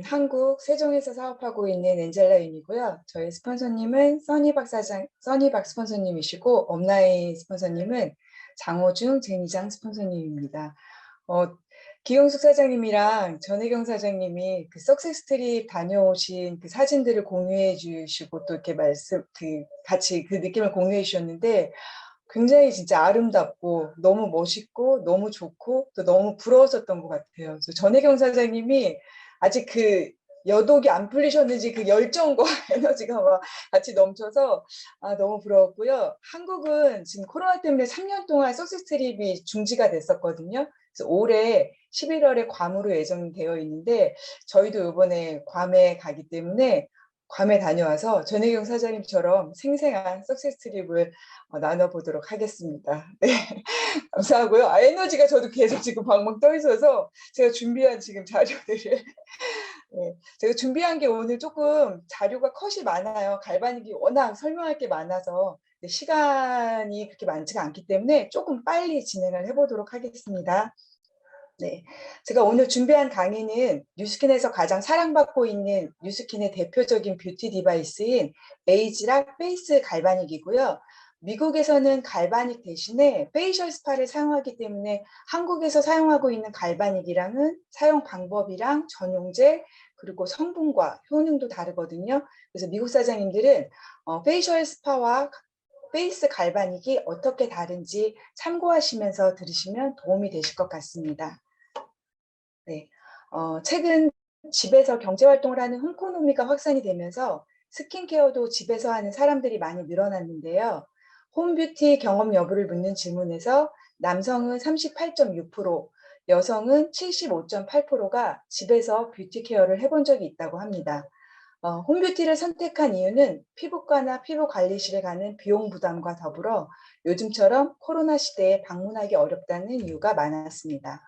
저는 한국 세종에서 사업하고 있는 엔젤라인이고요. 저희 스폰서님은 써니박 스폰서님이시고 업라인 스폰서님은 장호중 제니장 스폰서님입니다. 어, 기용숙 사장님이랑 전혜경 사장님이 그 석세스트립 다녀오신 그 사진들을 공유해 주시고 또 이렇게 같이 그 느낌을 공유해 주셨는데 굉장히 진짜 아름답고 너무 멋있고 너무 좋고 또 너무 부러웠었던 것 같아요. 그래서 전혜경 사장님이 아직 그 여독이 안 풀리셨는지 그 열정과 에너지가 막 같이 넘쳐서 너무 부러웠고요. 한국은 지금 코로나 때문에 3년 동안 석세스 트립이 중지가 됐었거든요. 그래서 올해 11월에 괌으로 예정되어 있는데 저희도 이번에 괌에 가기 때문에 괌에 다녀와서 전혜경 사장님처럼 생생한 석세스 트립을 나눠보도록 하겠습니다. 네, 감사하고요. 에너지가 저도 계속 지금 방방 떠 있어서 제가 준비한 지금 자료들을 네, 제가 준비한 게 오늘 조금 자료가 컷이 많아요. 갈바닉이 워낙 설명할 게 많아서 시간이 그렇게 많지가 않기 때문에 조금 빨리 진행을 해보도록 하겠습니다. 네, 제가 오늘 준비한 강의는 뉴스킨에서 가장 사랑받고 있는 뉴스킨의 대표적인 뷰티 디바이스인 에이지락 페이스 갈바닉이고요. 미국에서는 갈바닉 대신에 페이셜 스파를 사용하기 때문에 한국에서 사용하고 있는 갈바닉이랑은 사용 방법이랑 전용제 그리고 성분과 효능도 다르거든요. 그래서 미국 사장님들은 페이셜 스파와 페이스 갈바닉이 어떻게 다른지 참고하시면서 들으시면 도움이 되실 것 같습니다. 네, 최근 집에서 경제활동을 하는 홈코노미가 확산이 되면서 스킨케어도 집에서 하는 사람들이 많이 늘어났는데요. 홈뷰티 경험 여부를 묻는 질문에서 남성은 38.6%, 여성은 75.8%가 집에서 뷰티 케어를 해본 적이 있다고 합니다. 홈뷰티를 선택한 이유는 피부과나 피부관리실에 가는 비용 부담과 더불어 요즘처럼 코로나 시대에 방문하기 어렵다는 이유가 많았습니다.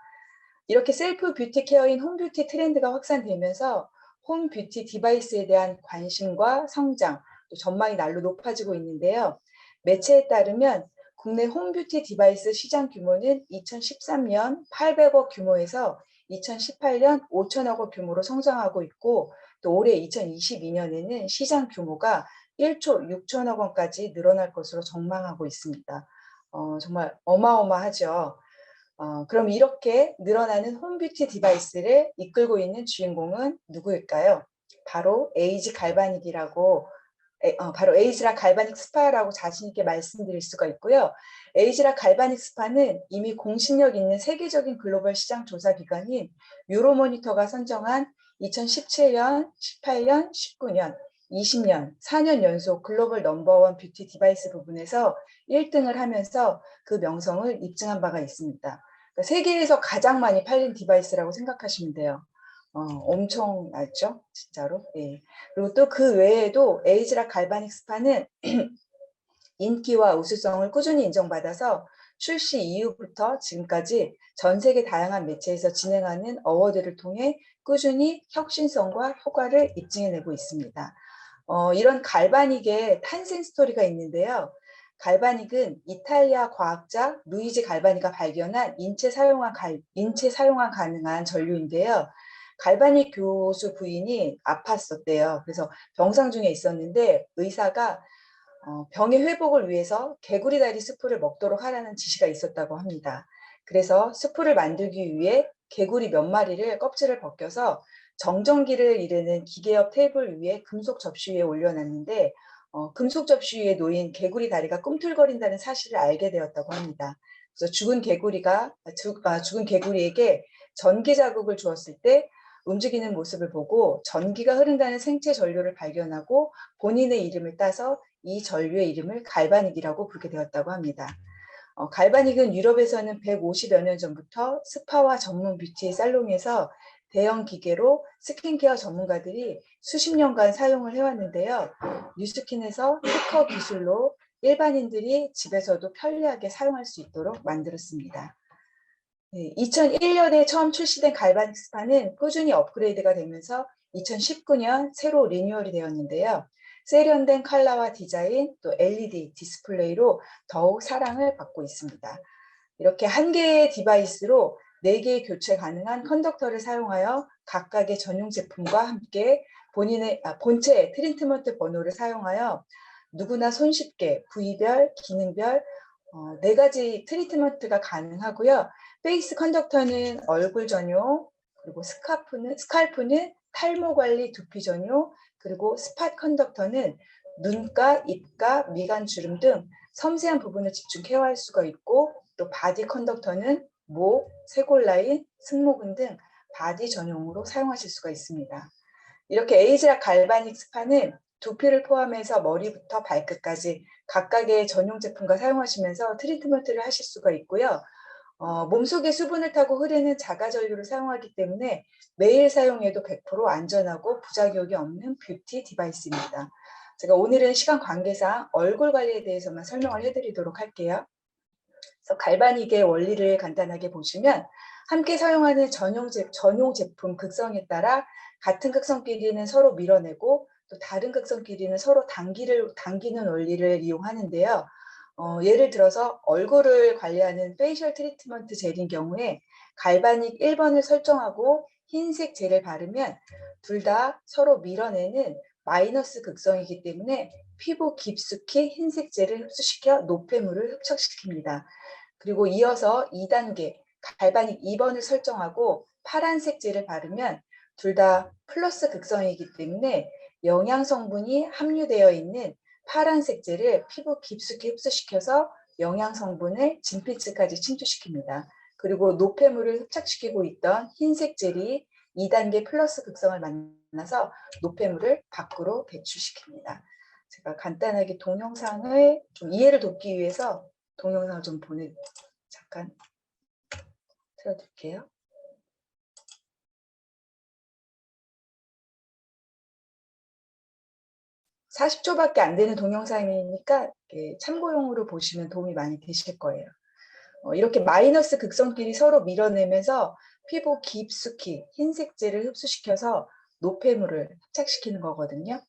이렇게 셀프 뷰티 케어인 홈뷰티 트렌드가 확산되면서 홈뷰티 디바이스에 대한 관심과 성장, 또 전망이 날로 높아지고 있는데요. 매체에 따르면 국내 홈뷰티 디바이스 시장 규모는 2013년 800억 규모에서 2018년 5천억 원 규모로 성장하고 있고 또 올해 2022년에는 시장 규모가 1조 6천억 원까지 늘어날 것으로 전망하고 있습니다. 정말 어마어마하죠. 그럼 이렇게 늘어나는 홈뷰티 디바이스를 이끌고 있는 주인공은 누구일까요? 바로 에이지 갈바닉이라고 바로 에이지라 갈바닉 스파라고 자신 있게 말씀드릴 수가 있고요. 에이지라 갈바닉 스파는 이미 공신력 있는 세계적인 글로벌 시장 조사 기관인 유로모니터가 선정한 2017년, 18년, 19년, 20년, 4년 연속 글로벌 넘버원 뷰티 디바이스 부분에서 1등을 하면서 그 명성을 입증한 바가 있습니다. 그러니까 세계에서 가장 많이 팔린 디바이스라고 생각하시면 돼요. 엄청나죠? 진짜로. 예. 그리고 또 그 외에도 에이즈락 갈바닉 스파는 인기와 우수성을 꾸준히 인정받아서 출시 이후부터 지금까지 전 세계 다양한 매체에서 진행하는 어워드를 통해 꾸준히 혁신성과 효과를 입증해내고 있습니다. 이런 갈바닉의 탄생 스토리가 있는데요. 갈바닉은 이탈리아 과학자 루이지 갈바니가 발견한 인체 사용화 가능한 전류인데요. 갈바닉 교수 부인이 아팠었대요. 그래서 병상 중에 있었는데 의사가 병의 회복을 위해서 개구리다리 스프를 먹도록 하라는 지시가 있었다고 합니다. 그래서 스프를 만들기 위해 개구리 몇 마리를 껍질을 벗겨서 정전기를 이르는 기계 옆 테이블 위에 금속 접시 위에 올려놨는데 금속 접시 위에 놓인 개구리 다리가 꿈틀거린다는 사실을 알게 되었다고 합니다. 그래서 죽은 개구리에게 전기 자극을 주었을 때 움직이는 모습을 보고 전기가 흐른다는 생체 전류를 발견하고 본인의 이름을 따서 이 전류의 이름을 갈바닉이라고 부르게 되었다고 합니다. 갈바닉은 유럽에서는 150여 년 전부터 스파와 전문 뷰티 살롱에서 대형 기계로 스킨케어 전문가들이 수십 년간 사용을 해왔는데요. 뉴스킨에서 특허 기술로 일반인들이 집에서도 편리하게 사용할 수 있도록 만들었습니다. 2001년에 처음 출시된 갈바닉 스파는 꾸준히 업그레이드가 되면서 2019년 새로 리뉴얼이 되었는데요. 세련된 컬러와 디자인, 또 LED 디스플레이로 더욱 사랑을 받고 있습니다. 이렇게 한 개의 디바이스로 4개의 교체 가능한 컨덕터를 사용하여 각각의 전용 제품과 함께 본인의 본체 트리트먼트 번호를 사용하여 누구나 손쉽게 부위별, 기능별 4가지 트리트먼트가 가능하고요. 페이스 컨덕터는 얼굴 전용, 그리고 스칼프는 탈모 관리 두피 전용, 그리고 스팟 컨덕터는 눈가, 입가, 미간 주름 등 섬세한 부분을 집중 케어할 수가 있고, 또 바디 컨덕터는 목, 쇄골 라인, 승모근 등 바디 전용으로 사용하실 수가 있습니다. 이렇게 에이즈락 갈바닉 스파는 두피를 포함해서 머리부터 발끝까지 각각의 전용 제품과 사용하시면서 트리트먼트를 하실 수가 있고요. 몸속에 수분을 타고 흐르는 자가전류를 사용하기 때문에 매일 사용해도 100% 안전하고 부작용이 없는 뷰티 디바이스입니다. 제가 오늘은 시간 관계상 얼굴 관리에 대해서만 설명을 해드리도록 할게요. 그래서 갈바닉의 원리를 간단하게 보시면 함께 사용하는 전용 제품 극성에 따라 같은 극성끼리는 서로 밀어내고 또 다른 극성끼리는 서로 당기는 원리를 이용하는데요. 예를 들어서 얼굴을 관리하는 페이셜 트리트먼트 젤인 경우에 갈바닉 1번을 설정하고 흰색 젤을 바르면 둘 다 서로 밀어내는 마이너스 극성이기 때문에 피부 깊숙이 흰색 젤을 흡수시켜 노폐물을 흡착시킵니다. 그리고 이어서 2단계 갈바닉 2번을 설정하고 파란색 젤을 바르면 둘 다 플러스 극성이기 때문에 영양 성분이 함유되어 있는 파란색 젤을 피부 깊숙이 흡수시켜서 영양 성분을 진피층까지 침투시킵니다. 그리고 노폐물을 흡착시키고 있던 흰색 젤이 2단계 플러스 극성을 만나서 노폐물을 밖으로 배출시킵니다. 제가 간단하게 동영상을 좀 이해를 돕기 위해서 동영상을 좀 잠깐 틀어드릴게요. 40초밖에 안 되는 동영상이니까 참고용으로 보시면 도움이 많이 되실 거예요. 이렇게 마이너스 극성끼리 서로 밀어내면서 피부 깊숙이 흰색 젤을 흡수시켜서 노폐물을 흡착시키는 거거든요.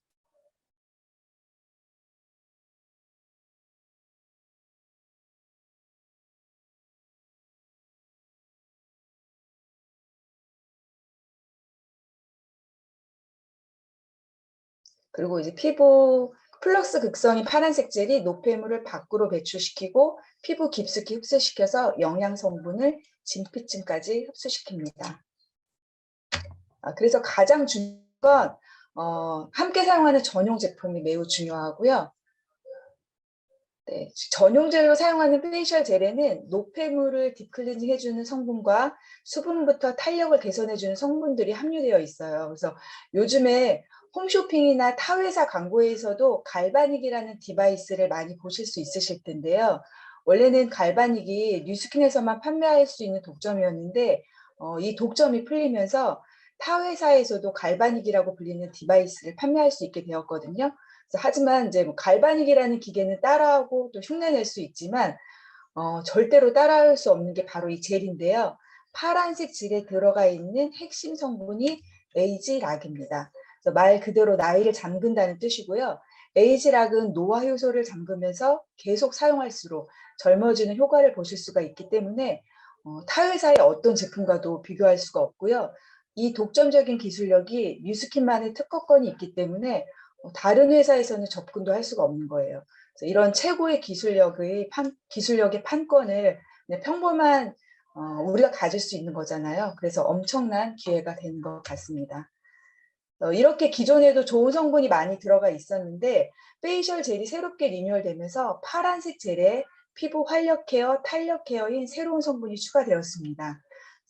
그리고 이제 피부 플러스 극성인 파란색 젤이 노폐물을 밖으로 배출시키고 피부 깊숙이 흡수시켜서 영양 성분을 진피층까지 흡수시킵니다. 그래서 가장 중요한 건 함께 사용하는 전용 제품이 매우 중요하고요. 네, 전용 젤로 사용하는 페이셜 젤에는 노폐물을 딥클렌징 해주는 성분과 수분부터 탄력을 개선해주는 성분들이 함유되어 있어요. 그래서 요즘에 홈쇼핑이나 타회사 광고에서도 갈바닉이라는 디바이스를 많이 보실 수 있으실 텐데요. 원래는 갈바닉이 뉴스킨에서만 판매할 수 있는 독점이었는데 이 독점이 풀리면서 타회사에서도 갈바닉이라고 불리는 디바이스를 판매할 수 있게 되었거든요. 하지만 이제 뭐 갈바닉이라는 기계는 따라하고 또 흉내낼 수 있지만 절대로 따라할 수 없는 게 바로 이 젤인데요. 파란색 젤에 들어가 있는 핵심 성분이 에이지락입니다. 그래서 말 그대로 나이를 잠근다는 뜻이고요. 에이지락은 노화 효소를 잠그면서 계속 사용할수록 젊어지는 효과를 보실 수가 있기 때문에 타 회사의 어떤 제품과도 비교할 수가 없고요. 이 독점적인 기술력이 뉴스킨만의 특허권이 있기 때문에 다른 회사에서는 접근도 할 수가 없는 거예요. 그래서 이런 최고의 기술력의 판권을 평범한 우리가 가질 수 있는 거잖아요. 그래서 엄청난 기회가 되는 것 같습니다. 이렇게 기존에도 좋은 성분이 많이 들어가 있었는데 페이셜 젤이 새롭게 리뉴얼되면서 파란색 젤에 피부 활력 케어, 탄력 케어인 새로운 성분이 추가되었습니다.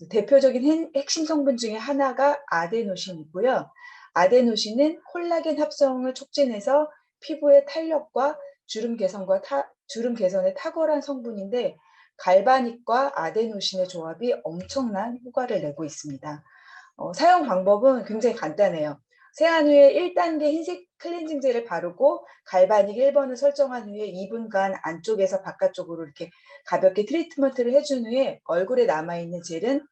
대표적인 핵심 성분 중에 하나가 아데노신이고요. 아데노신은 콜라겐 합성을 촉진해서 피부의 탄력과 주름 개선에 탁월한 성분인데 갈바닉과 아데노신의 조합이 엄청난 효과를 내고 있습니다. 사용 방법은 굉장히 간단해요. 세안 후에 1단계 흰색 클렌징 젤을 바르고 갈바닉 1번을 설정한 후에 2분간 안쪽에서 바깥쪽으로 이렇게 가볍게 트리트먼트를 해준 후에 얼굴에 남아있는 젤은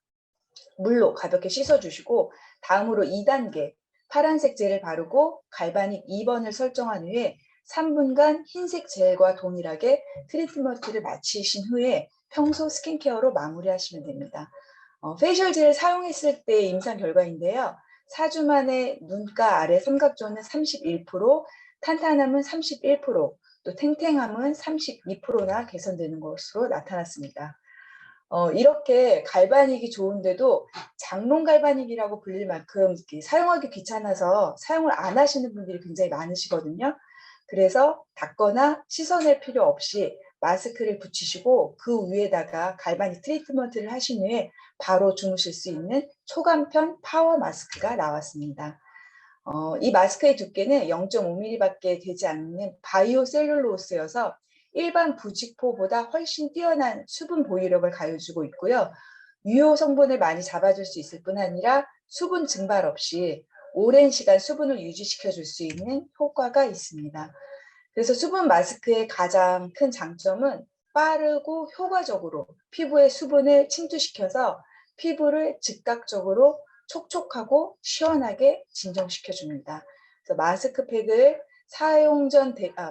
물로 가볍게 씻어주시고 다음으로 2단계 파란색 젤을 바르고 갈바닉 2번을 설정한 후에 3분간 흰색 젤과 동일하게 트리트먼트를 마치신 후에 평소 스킨케어로 마무리하시면 됩니다. 페이셜 젤을 사용했을 때 임상 결과인데요. 4주 만에 눈가 아래 삼각존은 31%, 탄탄함은 31%, 또 탱탱함은 32%나 개선되는 것으로 나타났습니다. 이렇게 갈바닉이 좋은데도 장롱 갈바닉이라고 불릴 만큼 사용하기 귀찮아서 사용을 안 하시는 분들이 굉장히 많으시거든요. 그래서 닦거나 씻어낼 필요 없이 마스크를 붙이시고 그 위에다가 갈바닉 트리트먼트를 하신 후에 바로 주무실 수 있는 초간편 파워 마스크가 나왔습니다. 이 마스크의 두께는 0.5mm밖에 되지 않는 바이오 셀룰로스여서 일반 부직포보다 훨씬 뛰어난 수분 보유력을 가해주고 있고요. 유효 성분을 많이 잡아줄 수 있을 뿐 아니라 수분 증발 없이 오랜 시간 수분을 유지시켜 줄 수 있는 효과가 있습니다. 그래서 수분 마스크의 가장 큰 장점은 빠르고 효과적으로 피부에 수분을 침투시켜서 피부를 즉각적으로 촉촉하고 시원하게 진정시켜 줍니다. 그래서 마스크팩을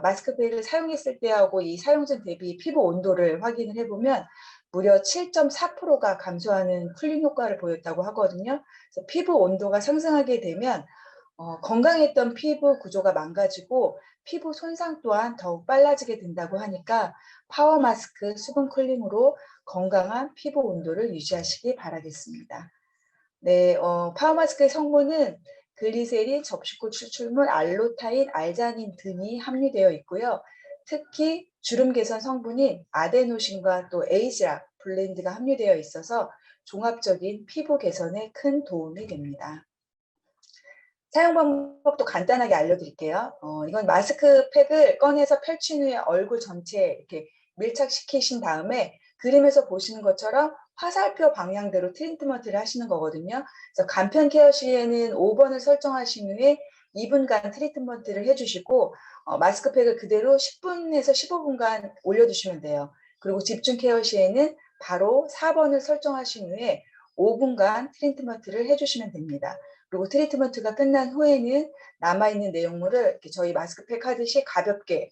마스크팩을 사용했을 때하고 이 사용 전 대비 피부 온도를 확인을 해보면 무려 7.4%가 감소하는 쿨링 효과를 보였다고 하거든요. 그래서 피부 온도가 상승하게 되면 건강했던 피부 구조가 망가지고 피부 손상 또한 더욱 빨라지게 된다고 하니까 파워 마스크 수분 쿨링으로 건강한 피부 온도를 유지하시기 바라겠습니다. 네, 파워 마스크의 성분은 글리세린, 접시꽃 추출물, 알로타인, 알자닌 등이 함유되어 있고요. 특히 주름 개선 성분인 아데노신과 또 에이지락 블렌드가 함유되어 있어서 종합적인 피부 개선에 큰 도움이 됩니다. 사용 방법도 간단하게 알려드릴게요. 이건 마스크팩을 꺼내서 펼친 후에 얼굴 전체에 이렇게 밀착시키신 다음에 그림에서 보시는 것처럼 화살표 방향대로 트리트먼트를 하시는 거거든요. 그래서 간편 케어 시에는 5번을 설정하신 후에 2분간 트리트먼트를 해주시고 마스크팩을 그대로 10분에서 15분간 올려두시면 돼요. 그리고 집중 케어 시에는 바로 4번을 설정하신 후에 5분간 트리트먼트를 해주시면 됩니다. 그리고 트리트먼트가 끝난 후에는 남아있는 내용물을 이렇게 저희 마스크팩 하듯이 가볍게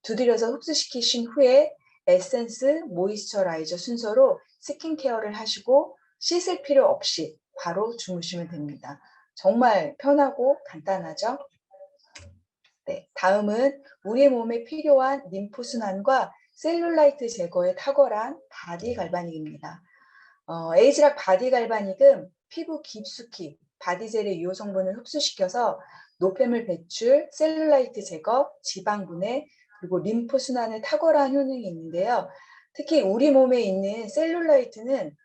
두드려서 흡수시키신 후에 에센스, 모이스처라이저 순서로 스킨케어를 하시고 씻을 필요 없이 바로 주무시면 됩니다. 정말 편하고 간단하죠? 네, 다음은 우리 몸에 필요한 림프 순환과 셀룰라이트 제거에 탁월한 바디 갈바닉입니다. 에이지락 바디 갈바닉은 피부 깊숙이 바디젤의 유효 성분을 흡수시켜서 노폐물 배출, 셀룰라이트 제거, 지방 분해, 그리고 림프 순환에 탁월한 효능이 있는데요. 특히 우리 몸에 있는 셀룰라이트는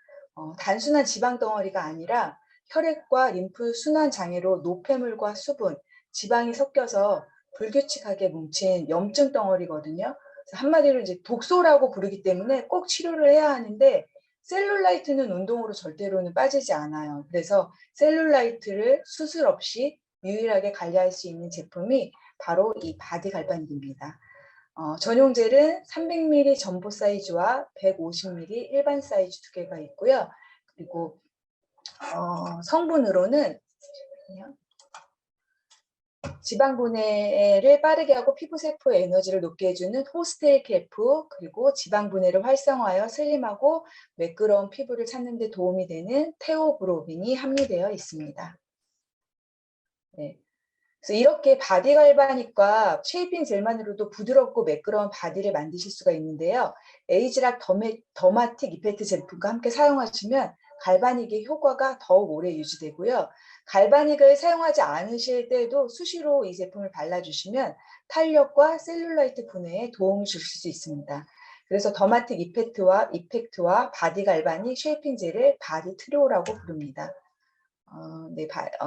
단순한 지방 덩어리가 아니라 혈액과 림프 순환 장애로 노폐물과 수분, 지방이 섞여서 불규칙하게 뭉친 염증 덩어리거든요. 한마디로 이제 독소라고 부르기 때문에 꼭 치료를 해야 하는데 셀룰라이트는 운동으로 절대로는 빠지지 않아요. 그래서 셀룰라이트를 수술 없이 유일하게 관리할 수 있는 제품이 바로 이 바디 갈바닉입니다. 전용 젤은 300ml 전보 사이즈와 150ml 일반 사이즈 두 개가 있고요. 그리고 성분으로는 지방 분해를 빠르게 하고 피부 세포의 에너지를 높게 해주는 호스텔 케프, 그리고 지방 분해를 활성화하여 슬림하고 매끄러운 피부를 찾는 데 도움이 되는 테오브로민이 함유되어 있습니다. 네. 그래서 이렇게 바디 갈바닉과 쉐이핑 젤만으로도 부드럽고 매끄러운 바디를 만드실 수가 있는데요. 에이지락 더마틱 이펙트 제품과 함께 사용하시면 갈바닉의 효과가 더욱 오래 유지되고요. 갈바닉을 사용하지 않으실 때도 수시로 이 제품을 발라주시면 탄력과 셀룰라이트 분해에 도움을 주실 수 있습니다. 그래서 더마틱 이펙트와 바디 갈바닉 쉐이핑 젤을 바디 트리오라고 부릅니다.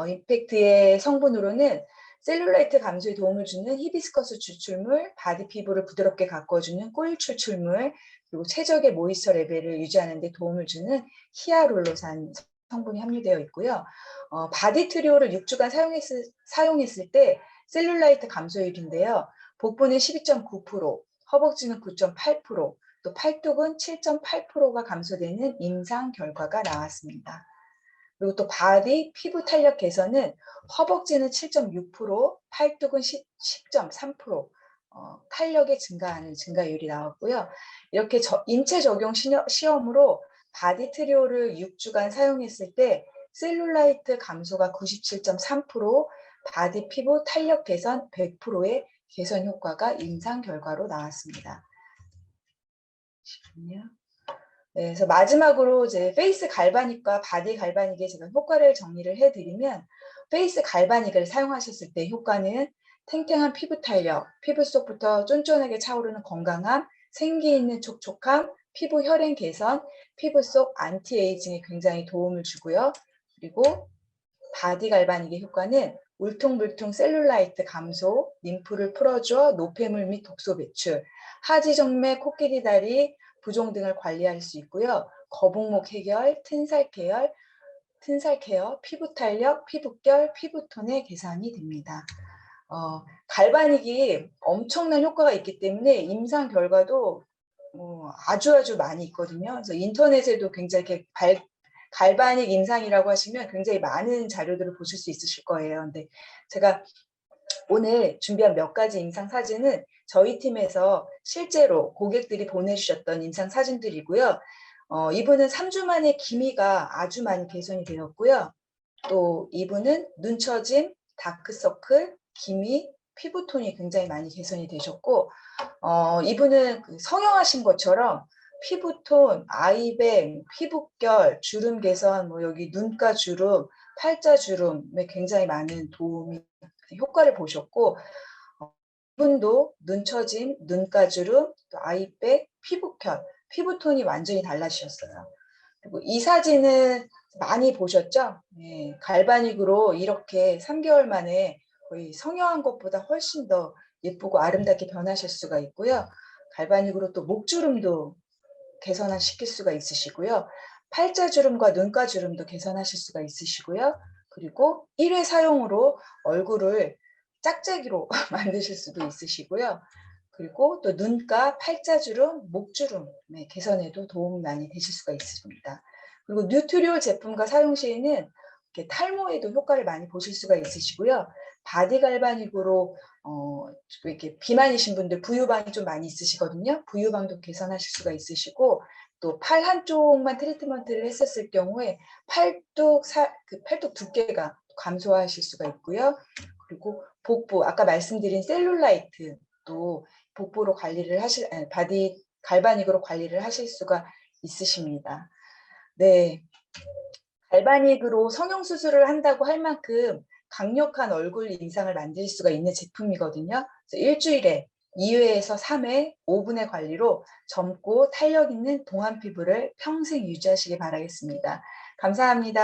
이펙트의 성분으로는 셀룰라이트 감소에 도움을 주는 히비스커스 추출물, 바디 피부를 부드럽게 가꿔주는 꿀 추출물, 그리고 최적의 모이스처 레벨을 유지하는 데 도움을 주는 히아룰로산 성분이 함유되어 있고요. 바디 트리오를 6주간 사용했을 때 셀룰라이트 감소율인데요. 복부는 12.9%, 허벅지는 9.8%, 또 팔뚝은 7.8%가 감소되는 임상 결과가 나왔습니다. 그리고 또 바디 피부 탄력 개선은 허벅지는 7.6%, 팔뚝은 10.3% 탄력이 증가하는 증가율이 나왔고요. 이렇게 인체 적용 시험으로 바디 트리오를 6주간 사용했을 때 셀룰라이트 감소가 97.3%, 바디 피부 탄력 개선 100%의 개선 효과가 임상 결과로 나왔습니다. 잠시만요. 네, 그래서 마지막으로 이제 페이스 갈바닉과 바디 갈바닉의 제가 효과를 정리를 해드리면, 페이스 갈바닉을 사용하셨을 때 효과는 탱탱한 피부 탄력, 피부 속부터 쫀쫀하게 차오르는 건강함, 생기 있는 촉촉함, 피부 혈행 개선, 피부 속 안티에이징에 굉장히 도움을 주고요. 그리고 바디 갈바닉의 효과는 울퉁불퉁 셀룰라이트 감소, 림프를 풀어줘 노폐물 및 독소 배출, 하지 정맥, 코끼리 다리, 부종 등을 관리할 수 있고요. 거북목 해결, 튼살 케어, 피부 탄력, 피부결, 피부톤의 개선이 됩니다. 갈바닉이 엄청난 효과가 있기 때문에 임상 결과도 아주 많이 있거든요. 그래서 인터넷에도 굉장히 갈바닉 임상이라고 하시면 굉장히 많은 자료들을 보실 수 있으실 거예요. 근데 제가 오늘 준비한 몇 가지 임상 사진은 저희 팀에서 실제로 고객들이 보내주셨던 임상 사진들이고요. 이분은 3주 만에 기미가 아주 많이 개선이 되었고요. 또 이분은 눈처짐, 다크서클, 기미, 피부톤이 굉장히 많이 개선이 되셨고, 이분은 성형하신 것처럼 피부톤, 아이뱅, 피부결, 주름 개선, 여기 눈가 주름, 팔자 주름에 굉장히 많은 도움이 효과를 보셨고, 이분도 눈처짐, 눈가주름, 또 아이백, 피부결, 피부톤이 완전히 달라지셨어요. 그리고 이 사진은 많이 보셨죠? 네, 갈바닉으로 이렇게 3개월 만에 거의 성형한 것보다 훨씬 더 예쁘고 아름답게 변하실 수가 있고요. 갈바닉으로 또 목주름도 개선시킬 수가 있으시고요. 팔자주름과 눈가주름도 개선하실 수가 있으시고요. 그리고 1회 사용으로 얼굴을 짝짝이로 만드실 수도 있으시고요. 그리고 또 눈가, 팔자주름, 목주름 개선에도 도움이 많이 되실 수가 있습니다. 그리고 뉴트리올 제품과 사용 시에는 이렇게 탈모에도 효과를 많이 보실 수가 있으시고요. 바디 갈바닉으로 이렇게 비만이신 분들 부유방이 좀 많이 있으시거든요. 부유방도 개선하실 수가 있으시고, 또 팔 한쪽만 트리트먼트를 했었을 경우에 팔뚝 두께가 감소하실 수가 있고요. 그리고 복부, 아까 말씀드린 셀룰라이트도 복부로 관리를 바디 갈바닉으로 관리를 하실 수가 있으십니다. 네, 갈바닉으로 성형수술을 한다고 할 만큼 강력한 얼굴 인상을 만들 수가 있는 제품이거든요. 그래서 일주일에 2회에서 3회 5분의 관리로 젊고 탄력 있는 동안 피부를 평생 유지하시기 바라겠습니다. 감사합니다.